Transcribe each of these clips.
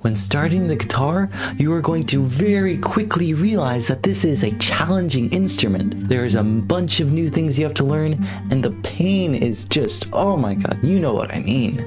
When starting the guitar, you are going to very quickly realize that this is a challenging instrument. There is a bunch of new things you have to learn, and the pain is just, oh my god, you know what I mean.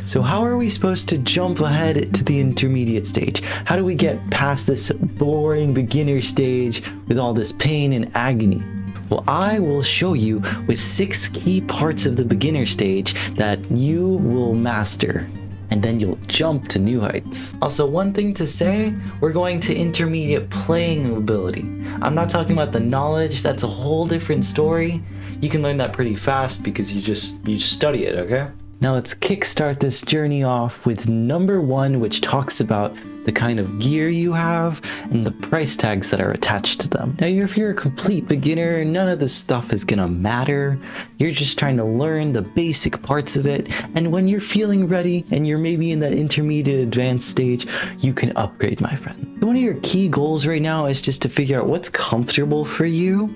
So how are we supposed to jump ahead to the intermediate stage? How do we get past this boring beginner stage with all this pain and agony? Well, I will show you with 6 key parts of the beginner stage that you will master, and then you'll jump to new heights. Also, one thing to say, we're going to intermediate playing ability. I'm not talking about the knowledge, that's a whole different story. You can learn that pretty fast because you just study it, okay? Now let's kickstart this journey off with number 1, which talks about the kind of gear you have and the price tags that are attached to them. Now, if you're a complete beginner, none of this stuff is gonna matter. You're just trying to learn the basic parts of it, and when you're feeling ready and you're maybe in that intermediate advanced stage, you can upgrade, my friend. One of your key goals right now is just to figure out what's comfortable for you.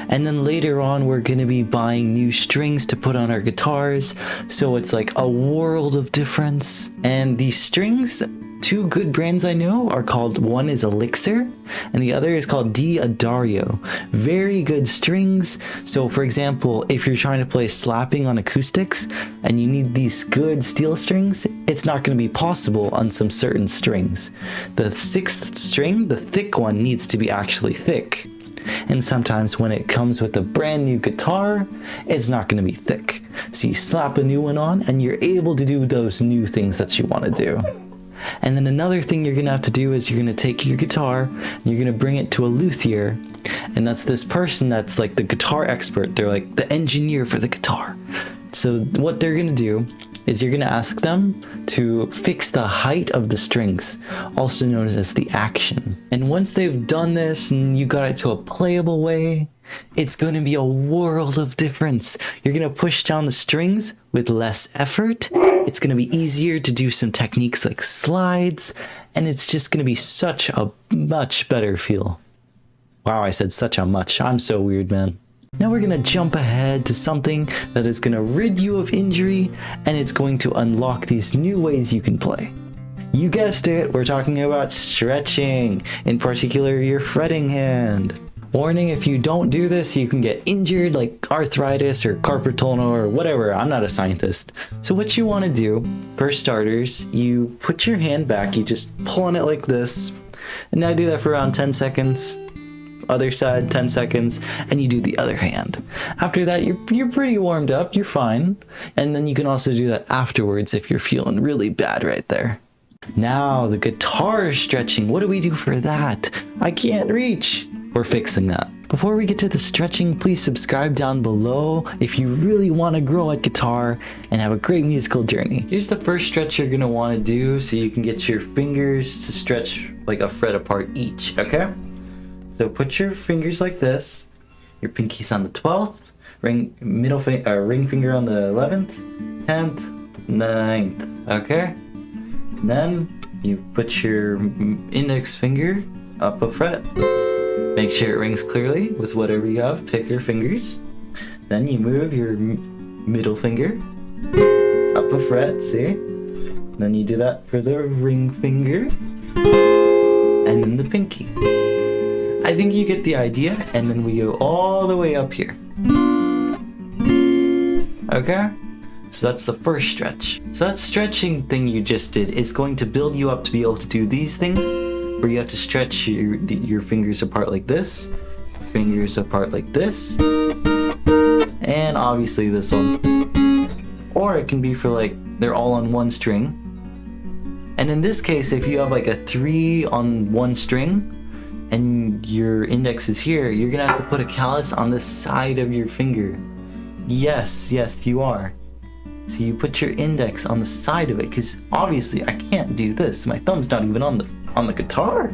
And then later on, we're going to be buying new strings to put on our guitars. So it's like a world of difference. And these strings, 2 good brands I know are called, one is Elixir and the other is called D'Addario. Very good strings. So for example, if you're trying to play slapping on acoustics and you need these good steel strings, it's not going to be possible on some certain strings. The 6th string, the thick one, needs to be actually thick. And sometimes when it comes with a brand new guitar, it's not going to be thick. So you slap a new one on and you're able to do those new things that you want to do. And then another thing you're going to have to do is you're going to take your guitar and you're going to bring it to a luthier. And that's this person that's like the guitar expert. They're like the engineer for the guitar. So what they're going to do is you're going to ask them to fix the height of the strings, also known as the action. And once they've done this and you got it to a playable way, it's going to be a world of difference. You're going to push down the strings with less effort. It's going to be easier to do some techniques like slides, and it's just going to be such a much better feel. Wow, I said such a much. I'm so weird, man. Now we're going to jump ahead to something that is going to rid you of injury, and it's going to unlock these new ways you can play. You guessed it, we're talking about stretching, in particular your fretting hand. Warning, if you don't do this, you can get injured like arthritis or carpal tunnel or whatever. I'm not a scientist. So what you want to do, for starters, you put your hand back, you just pull on it like this, and now do that for around 10 seconds. Other side, 10 seconds, and you do the other hand. After that, you're pretty warmed up, you're fine. And then you can also do that afterwards if you're feeling really bad right there. Now, the guitar stretching, what do we do for that? I can't reach. We're fixing that. Before we get to the stretching, please subscribe down below if you really want to grow at guitar and have a great musical journey. Here's the first stretch you're going to want to do so you can get your fingers to stretch like a fret apart each, okay? So put your fingers like this, your pinkies on the 12th, ring finger on the 11th, 10th, 9th, okay? And then you put your index finger up a fret. Make sure it rings clearly with whatever you have, pick your fingers. Then you move your middle finger up a fret, see? Then you do that for the ring finger, and then the pinky. I think you get the idea, and then we go all the way up here. Okay? So that's the first stretch. So that stretching thing you just did is going to build you up to be able to do these things, where you have to stretch your fingers apart like this, fingers apart like this, and obviously this one. Or it can be for like, they're all on one string. And in this case, if you have like a 3 on one string, and your index is here, you're gonna have to put a callus on the side of your finger. Yes, you are. So you put your index on the side of it, because obviously I can't do this. My thumb's not even on the guitar.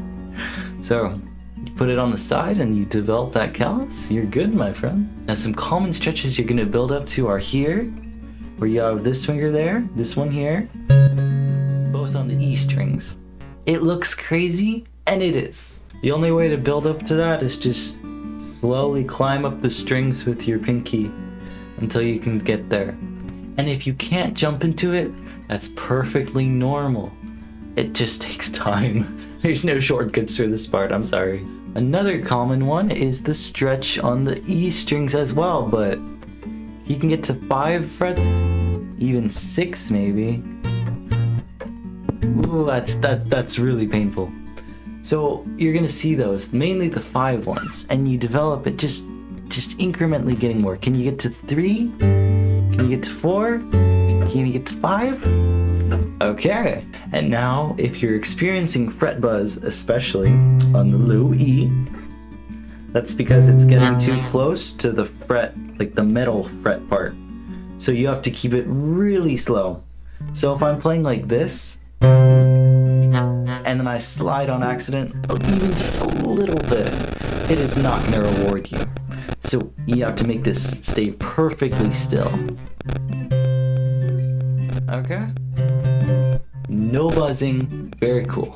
So you put it on the side and you develop that callus, you're good, my friend. Now some common stretches you're gonna build up to are here, where you have this finger there, this one here, both on the E strings. It looks crazy, and it is. The only way to build up to that is just slowly climb up the strings with your pinky until you can get there. And if you can't jump into it, that's perfectly normal. It just takes time. There's no shortcuts for this part, I'm sorry. Another common one is the stretch on the E strings as well, but you can get to 5 frets, even 6 maybe. Ooh, that's really painful. So you're gonna see those, mainly the 5 ones, and you develop it just incrementally getting more. Can you get to 3? Can you get to 4? Can you get to 5? Okay. And now, if you're experiencing fret buzz, especially on the low E, that's because it's getting too close to the fret, like the middle fret part. So you have to keep it really slow. So if I'm playing like this, and then I slide on accident, even just a little bit, it is not going to reward you. So you have to make this stay perfectly still. Okay? No buzzing, very cool.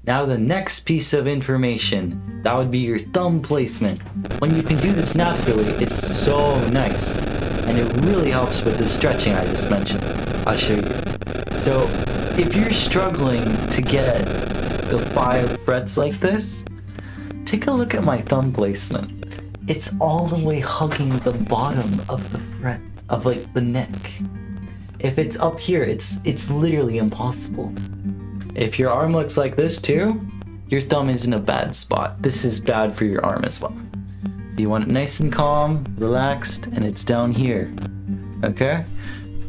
Now the next piece of information, that would be your thumb placement. When you can do this naturally, it's so nice. And it really helps with the stretching I just mentioned. I'll show you. So if you're struggling to get the 5 frets like this, take a look at my thumb placement. It's all the way hugging the bottom of the fret, of like the neck. If it's up here, it's literally impossible. If your arm looks like this too, your thumb is in a bad spot. This is bad for your arm as well. So you want it nice and calm, relaxed, and it's down here. Okay?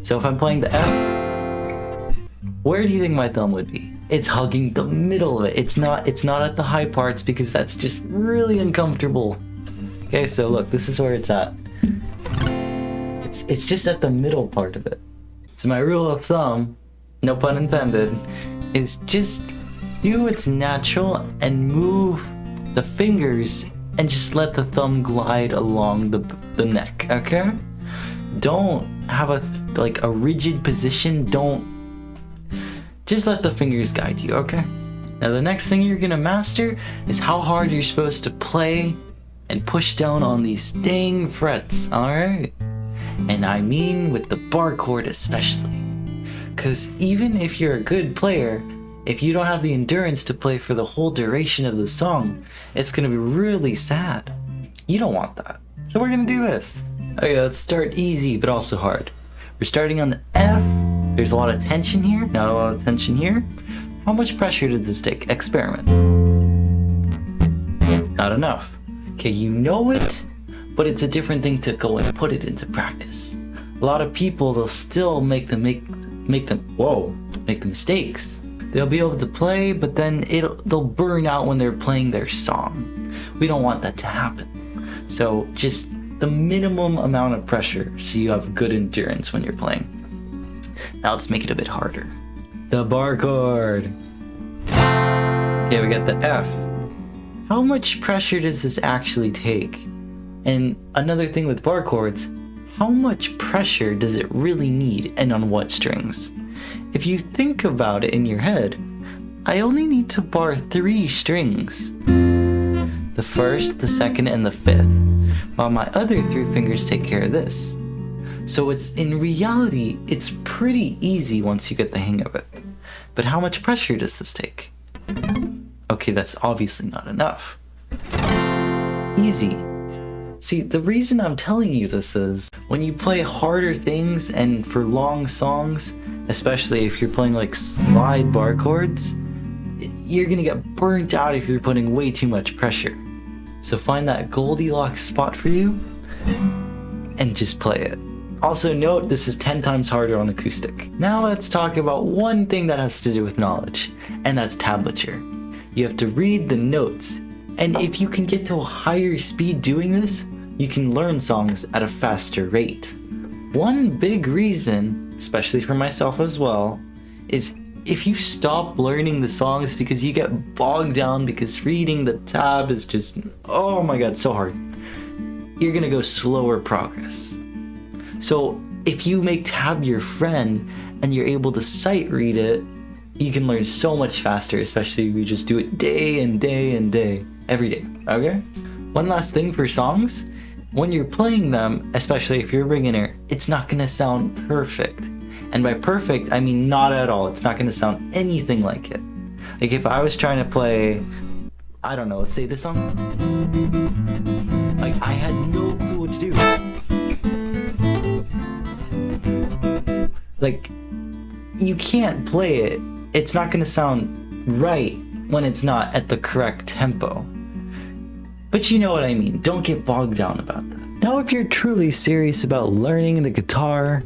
So if I'm playing the F, where do you think my thumb would be? It's hugging the middle of it. It's not at the high parts because that's just really uncomfortable. Okay, so look, this is where it's at. It's just at the middle part of it. So my rule of thumb, no pun intended, is just do what's natural and move the fingers and just let the thumb glide along the neck, okay? Don't have a rigid position. Just let the fingers guide you, okay? Now the next thing you're gonna master is how hard you're supposed to play and push down on these dang frets, alright? And I mean with the bar chord especially. Because even if you're a good player, if you don't have the endurance to play for the whole duration of the song, it's gonna be really sad. You don't want that. So we're gonna do this. Okay, let's start easy but also hard. We're starting on the F. There's a lot of tension here, not a lot of tension here. How much pressure did this take? Experiment. Not enough. Okay, you know it, but it's a different thing to go and put it into practice. A lot of people, they'll still make the mistakes. They'll be able to play, but then they'll burn out when they're playing their song. We don't want that to happen. So just the minimum amount of pressure so you have good endurance when you're playing. Now let's make it a bit harder. The bar chord. Okay, we got the F. How much pressure does this actually take? And another thing with bar chords, how much pressure does it really need and on what strings? If you think about it in your head, I only need to bar 3 strings. The first, the second, and the 5th, while my other 3 fingers take care of this. So in reality, it's pretty easy once you get the hang of it. But how much pressure does this take? Okay, that's obviously not enough. Easy. See, the reason I'm telling you this is, when you play harder things and for long songs, especially if you're playing like slide bar chords, you're gonna get burnt out if you're putting way too much pressure. So find that Goldilocks spot for you and just play it. Also note, this is 10 times harder on acoustic. Now let's talk about one thing that has to do with knowledge, and that's tablature. You have to read the notes, and if you can get to a higher speed doing this, you can learn songs at a faster rate. One big reason, especially for myself as well, is if you stop learning the songs because you get bogged down because reading the tab is just, oh my god, so hard, you're gonna go slower progress. So if you make tab your friend and you're able to sight read it, you can learn so much faster, especially if you just do it day and day and day, every day, okay? One last thing for songs, when you're playing them, especially if you're a beginner, it's not gonna sound perfect. And by perfect, I mean not at all. It's not going to sound anything like it. Like if I was trying to play, I don't know, let's say this song. Like I had no clue what to do. Like you can't play it. It's not going to sound right when it's not at the correct tempo. But you know what I mean. Don't get bogged down about that. Now, if you're truly serious about learning the guitar,